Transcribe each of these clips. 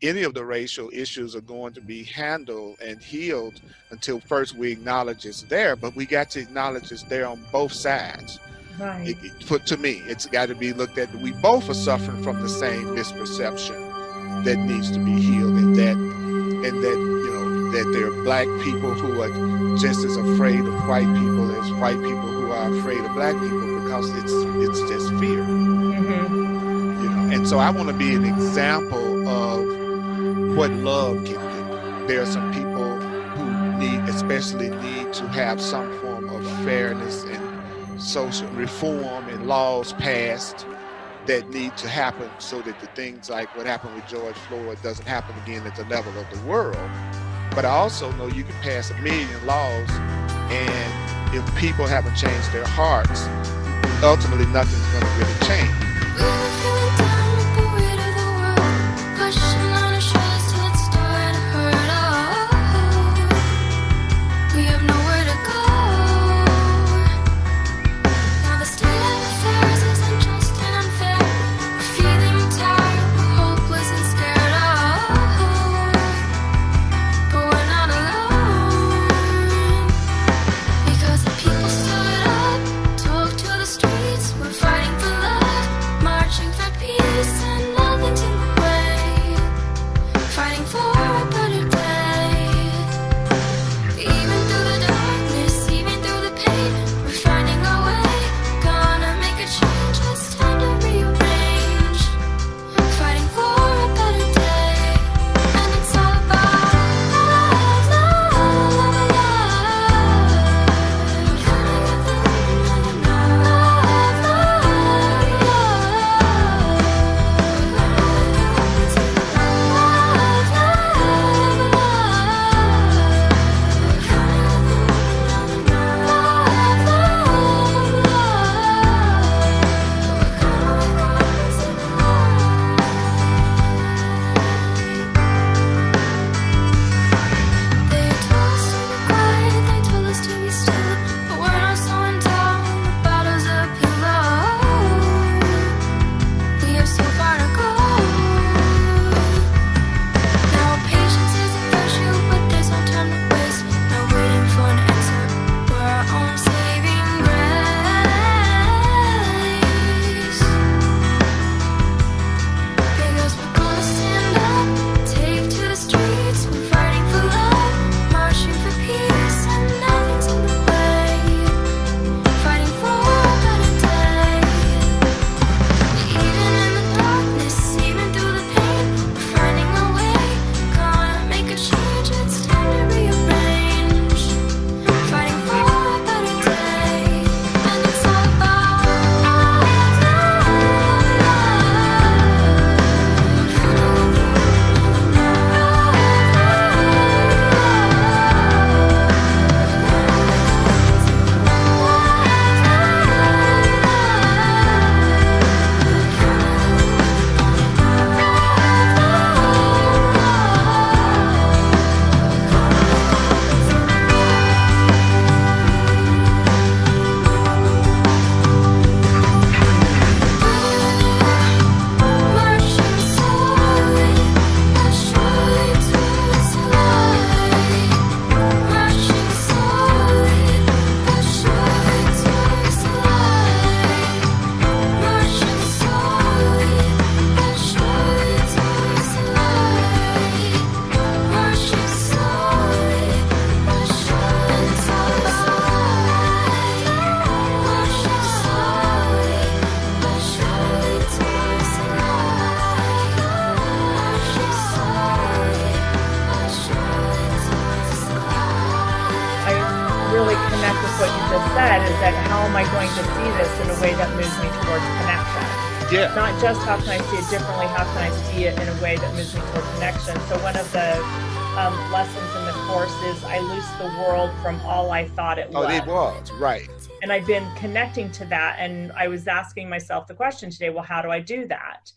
Any of the racial issues are going to be handled and healed until first we acknowledge it's there, but we got to acknowledge it's there on both sides. Right. To me, it's got to be looked at. We both are suffering from the same misperception that needs to be healed, that there are black people who are just as afraid of white people as white people who are afraid of black people, because it's just fear. Mm-hmm. And so I want to be an example of what love can do. There are some people who especially need to have some form of fairness and social reform and laws passed that need to happen, so that the things like what happened with George Floyd doesn't happen again at the level of the world. But I also know you can pass 1 million laws, and if people haven't changed their hearts, ultimately nothing's going to really change. Said is that how am I going to see this in a way that moves me towards connection? Yeah. Not just how can I see it differently, how can I see it in a way that moves me toward connection? So one of the lessons in the course is I loose the world from all I thought it was. Oh, it was, right. And I've been connecting to that. And I was asking myself the question today, well, how do I do that?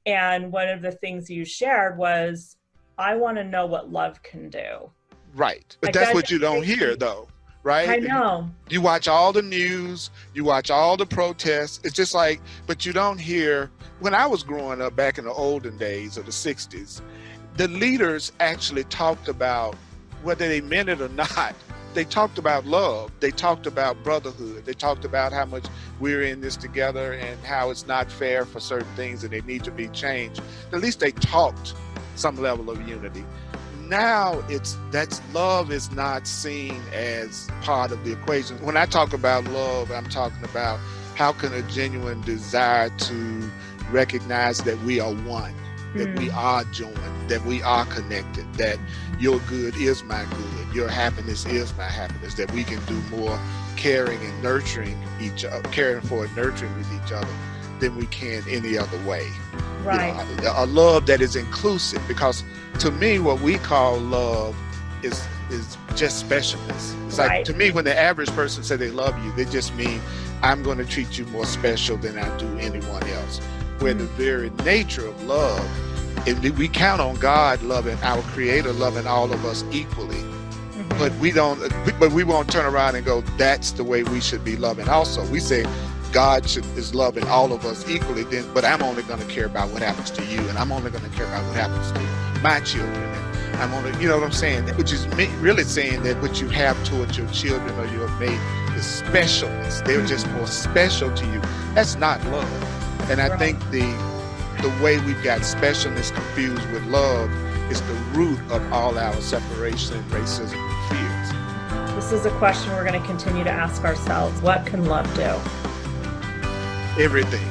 And one of the things you shared was, I want to know what love can do. Right. But that's what you don't hear, though. right? I know. You watch all the news, you watch all the protests. It's just like, but you don't hear, when I was growing up back in the olden days of the 60s, the leaders actually talked about, whether they meant it or not, they talked about love. They talked about brotherhood. They talked about how much we're in this together and how it's not fair for certain things and they need to be changed. At least they talked some level of unity. Now that's love is not seen as part of the equation. When I talk about love, I'm talking about how can a genuine desire to recognize that we are one, that we are joined, that we are connected, that your good is my good, your happiness is my happiness, that we can do more caring and nurturing each other, caring for and nurturing with each other than we can any other way. Right. You know, a love that is inclusive, because to me, what we call love is just specialness. It's like, Right. to me, when the average person say they love you, they just mean, I'm going to treat you more special than I do anyone else. Where the very nature of love, and we count on God loving, our Creator loving all of us equally, but we won't turn around and go, that's the way we should be loving also. We say God is loving all of us equally, then, but I'm only going to care about what happens to you, and I'm only going to care about what happens to my children. And I'm only, you know what I'm saying? Which is really saying that what you have towards your children or your mate is specialness. They're just more special to you. That's not love. And I think the way we've got specialness confused with love is the root of all our separation, racism, and fears. This is a question we're going to continue to ask ourselves. What can love do? Everything.